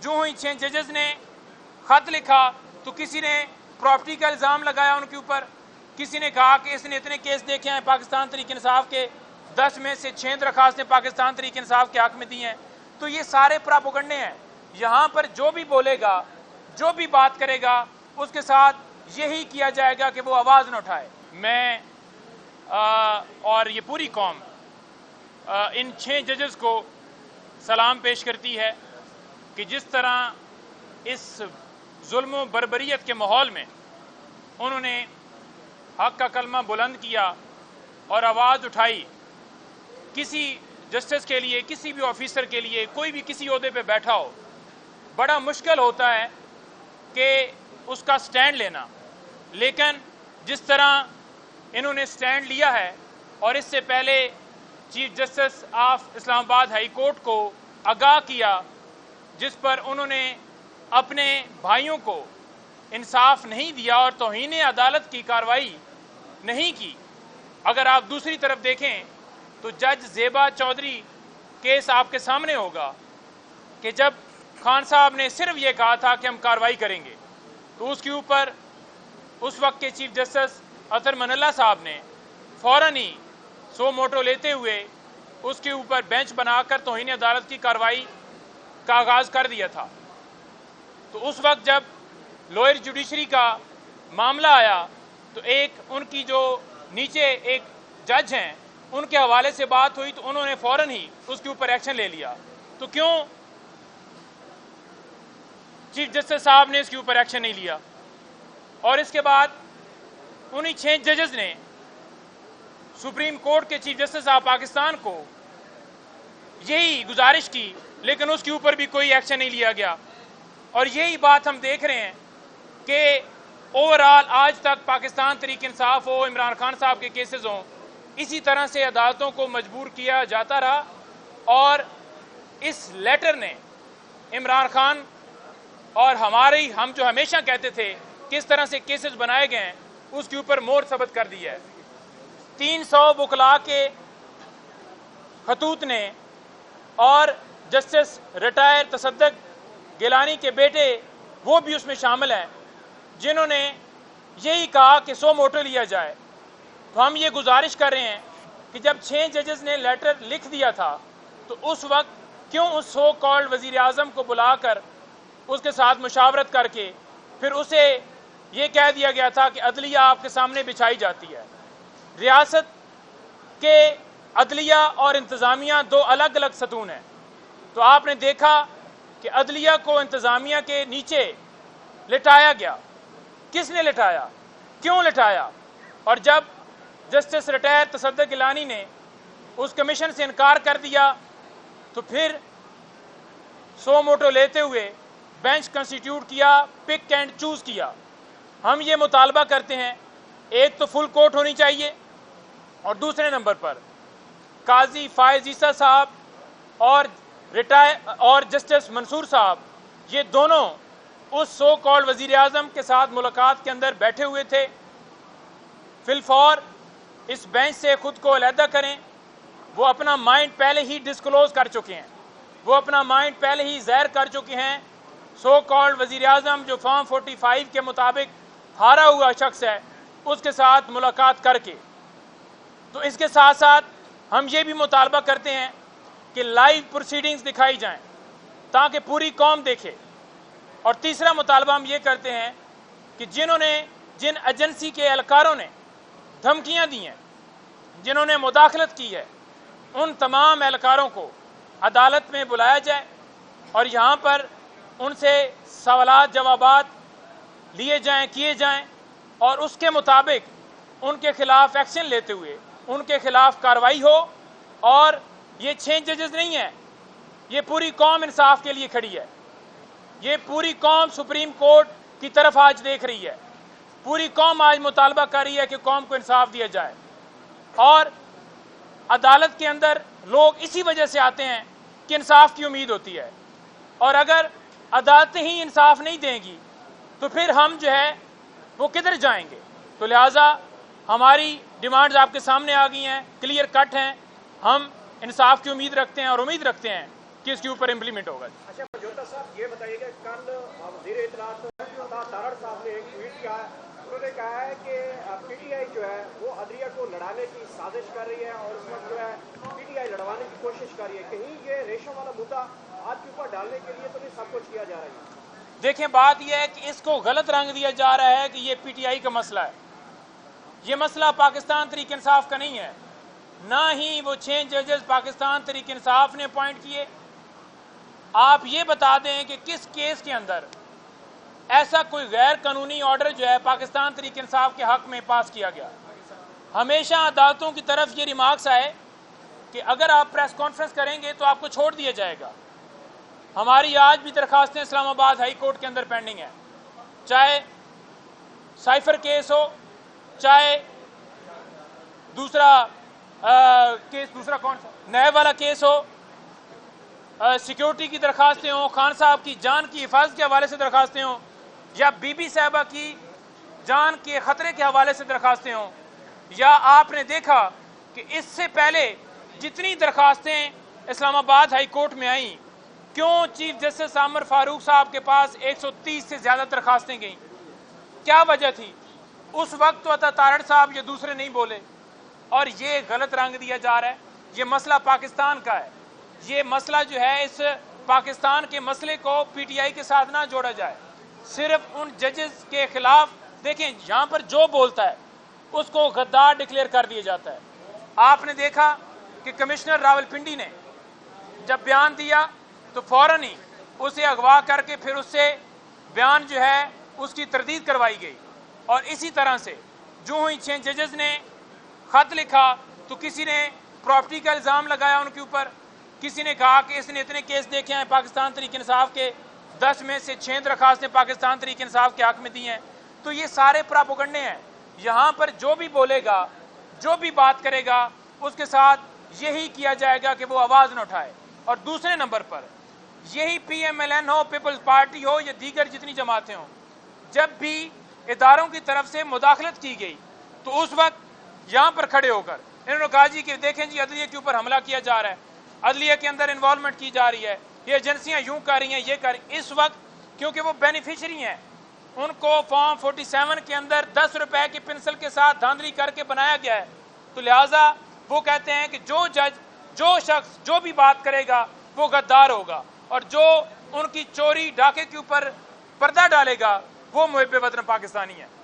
जो ही 6 जजेस ने खत लिखा तो किसी ने प्रॉपर्टी का इल्ज़ाम लगाया उनके ऊपर, किसी ने कहा कि इसने इतने केस देखे हैं पाकिस्तान तहरीक इंसाफ के, 10 में से 6 दरखास्तें पाकिस्तान तहरीक इंसाफ के हक में दी हैं। तो ये सारे प्रोपेगेंडे हैं। यहाँ पर जो भी बोलेगा, जो भी बात करेगा, उसके साथ यही किया जाएगा कि वो आवाज़ न उठाए। मैं और ये पूरी कौम इन 6 जजेस को सलाम पेश करती है कि जिस तरह इस जुल्म बर्बरियत के माहौल में उन्होंने हक का कलमा बुलंद किया और आवाज़ उठाई। किसी जस्टिस के लिए, किसी भी ऑफिसर के लिए, कोई भी किसी ओहदे पे बैठा हो, बड़ा मुश्किल होता है कि उसका स्टैंड लेना, लेकिन जिस तरह इन्होंने स्टैंड लिया है और इससे पहले chief justice of Islamabad high court को आगाह किया, जिस पर उन्होंने अपने भाइयों को इंसाफ नहीं दिया और तौहीन अदालत की कार्रवाई नहीं की। अगर आप दूसरी तरफ देखें तो जज ज़ेबा चौधरी केस आपके सामने होगा कि जब खान साहब ने सिर्फ ये कहा था कि हम कार्रवाई करेंगे, तो उसके ऊपर उस वक्त के चीफ जस्टिस अतर मनल्ला साहब ने फौरन ही सो मोटो लेते हुए उसके ऊपर बेंच बनाकर तौहीन अदालत की कार्रवाई का आगाज़ कर दिया था। तो उस वक्त जब लोअर जुडिशरी का मामला आया तो एक उनकी जो नीचे एक जज हैं उनके हवाले से बात हुई तो उन्होंने फौरन ही उसके ऊपर एक्शन ले लिया। तो क्यों चीफ जस्टिस साहब ने इसके ऊपर एक्शन नहीं लिया? और इसके बाद उन्हीं 6 जजेस ने सुप्रीम कोर्ट के चीफ जस्टिस ऑफ पाकिस्तान को यही गुजारिश की, लेकिन उसके ऊपर भी कोई एक्शन नहीं लिया गया। और यही बात हम देख रहे हैं कि ओवरऑल आज तक पाकिस्तान तहरीक इंसाफ हो, इमरान खान साहब के केसेस हों, इसी तरह से अदालतों को मजबूर किया जाता रहा। और इस लेटर ने इमरान खान और हम जो हमेशा कहते थे किस तरह से केसेस बनाए गए हैं, उसके ऊपर मोहर सबत कर दी है। 300 वकला के खतूत ने और जस्टिस रिटायर तसद्दुक गिलानी के बेटे वो भी उसमें शामिल हैं, जिन्होंने यही कहा कि सो मोटो लिया जाए। तो हम ये गुजारिश कर रहे हैं कि जब 6 जजेस ने लेटर लिख दिया था तो उस वक्त क्यों उस सो कॉल्ड वज़ीर आज़म को बुलाकर उसके साथ मुशावरत करके फिर उसे ये कह दिया गया था कि अदलिया आपके सामने बिछाई जाती है। रियासत के अदलिया और इंतज़ामिया 2 अलग अलग सतून हैं। तो आपने देखा कि अदलिया को इंतज़ामिया के नीचे लिटाया गया। किसने लिटाया, क्यों लिटाया? और जब जस्टिस रिटायर तसद्दुक गिलानी ने उस कमीशन से इनकार कर दिया तो फिर सो मोटो लेते हुए बेंच कंस्टिट्यूट किया, पिक एंड चूज किया। हम ये मुतालबा करते हैं, एक तो फुल कोर्ट होनी चाहिए और दूसरे नंबर पर काजी फायज ईसा साहब और जस्टिस मंसूर साहब, ये दोनों उस सो कॉल्ड वजीर आज़म के साथ मुलाकात के अंदर बैठे हुए थे। फिलफौर इस बेंच से खुद को अलहदा करें। वो अपना माइंड पहले ही डिस्क्लोज कर चुके हैं, वो अपना माइंड पहले ही ज़ाहिर कर चुके हैं। सो कॉल्ड वजीर आज़म जो फॉर्म 45 के मुताबिक हारा हुआ शख्स है, उसके साथ मुलाकात करके। तो इसके साथ साथ हम ये भी मुतालबा करते हैं कि लाइव प्रोसीडिंग्स दिखाई जाएं ताकि पूरी कौम देखे। और तीसरा मुतालबा हम ये करते हैं कि जिन एजेंसी के एहलकारों ने धमकियां दी हैं, जिन्होंने मुदाखलत की है, उन तमाम एहलकारों को अदालत में बुलाया जाए और यहाँ पर उनसे सवालात जवाबात लिए जाएं, किए जाएं और उसके मुताबिक उनके खिलाफ एक्शन लेते हुए उनके खिलाफ कार्रवाई हो। और ये 6 जजेस नहीं हैं, ये पूरी कौम इंसाफ के लिए खड़ी है। ये पूरी कौम सुप्रीम कोर्ट की तरफ आज देख रही है। पूरी कौम आज मुतालबा कर रही है कि कौम को इंसाफ दिया जाए। और अदालत के अंदर लोग इसी वजह से आते हैं कि इंसाफ की उम्मीद होती है। और अगर अदालतें ही इंसाफ नहीं देंगी तो फिर हम जो है वो किधर जाएंगे? तो लिहाजा हमारी डिमांड्स आपके सामने आ गई हैं, क्लियर कट हैं। हम इंसाफ की उम्मीद रखते हैं और उम्मीद रखते हैं कि इसके ऊपर इम्प्लीमेंट होगा। अता साहब ये बताइएगा, कल वज़ीर इत्तलात अता तारड़ साहब ने एक ट्वीट किया है, उन्होंने कहा है कि पीटीआई जो है वो अदलिया को लड़ाने की साजिश कर रही है और इस वक्त जो है पीटीआई लड़वाने की कोशिश कर रही है। कहीं ये रेशम वाला मुद्दा आपके ऊपर डालने के लिए तो नहीं सब कुछ किया जा रहा है? देखें, बात यह है कि इसको गलत रंग दिया जा रहा है कि ये पीटीआई का मसला है। ये मसला पाकिस्तान तहरीक इंसाफ का नहीं है, ना ही वो 6 जजेस पाकिस्तान तहरीक इंसाफ ने अपॉइंट किए। आप ये बता दें कि किस केस के अंदर ऐसा कोई गैर कानूनी ऑर्डर जो है पाकिस्तान तहरीक इंसाफ के हक में पास किया गया। हमेशा अदालतों की तरफ ये रिमार्क्स आए कि अगर आप प्रेस कॉन्फ्रेंस करेंगे तो आपको छोड़ दिया जाएगा। हमारी आज भी दरखास्तें इस्लामाबाद हाई कोर्ट के अंदर पेंडिंग है, चाहे साइफर केस हो, चाहे दूसरा केस, दूसरा कौन सा नए वाला केस हो, सिक्योरिटी की दरखास्तें हो, खान साहब की जान की हिफाजत के हवाले से दरखास्तें हो, या बीबी साहबा की जान के खतरे के हवाले से दरखास्तें हो, या आपने देखा कि इससे पहले जितनी दरखास्तें इस्लामाबाद हाई कोर्ट में आई, क्यों चीफ जस्टिस आमर फारूक साहब के पास 130 से ज्यादा दरखास्तें गईं? क्या वजह थी? उस वक्त तो अता तारड़ साहब ये दूसरे नहीं बोले, और ये गलत रंग दिया जा रहा है। ये मसला पाकिस्तान का है, ये मसला जो है इस पाकिस्तान के मसले को पीटीआई के साथ ना जोड़ा जाए। सिर्फ उन जजेस के खिलाफ, देखें यहाँ पर जो बोलता है उसको गद्दार डिक्लेयर कर दिया जाता है। आपने देखा कि कमिश्नर रावलपिंडी ने जब बयान दिया तो फौरन ही उसे अगवा करके फिर उससे बयान जो है उसकी तरदीद करवाई गई। और इसी तरह से जो ही 6 जजेस ने खत लिखा तो किसी ने प्रॉपर्टी का इल्ज़ाम लगाया उनके ऊपर, किसी ने कहा कि इसने इतने केस देखे हैं पाकिस्तान तहरीक इंसाफ के, 10 में से 6 दरखास्तें पाकिस्तान तहरीक इंसाफ के हक में दी हैं। तो ये सारे प्रोपेगेंडे हैं। यहाँ पर जो भी बोलेगा, जो भी बात करेगा, उसके साथ यही किया जाएगा कि वो आवाज़ न उठाए। और दूसरे नंबर पर यही PMLN हो, पीपल्स पार्टी हो, या दीगर जितनी जमातें हों, जब भी इदारों की तरफ से मुदाखलत की गई तो उस वक्त यहाँ पर खड़े होकर इन्होंने कहा जी कि देखें जी अदलिया के ऊपर हमला किया जा रहा है, अदलिया के अंदर इन्वॉल्वमेंट की जा रही है, ये एजेंसियां यूं कर रही हैं, ये कर। इस वक्त क्योंकि वो बेनिफिशरी हैं, उनको फॉर्म 47 के अंदर 10 रुपए की पेंसिल के साथ धांधली करके बनाया गया है, तो लिहाजा वो कहते हैं कि जो जज, जो शख्स जो भी बात करेगा वो गद्दार होगा, और जो उनकी चोरी डाके के ऊपर पर्दा डालेगा वो मुहिब वतन पाकिस्तानी है।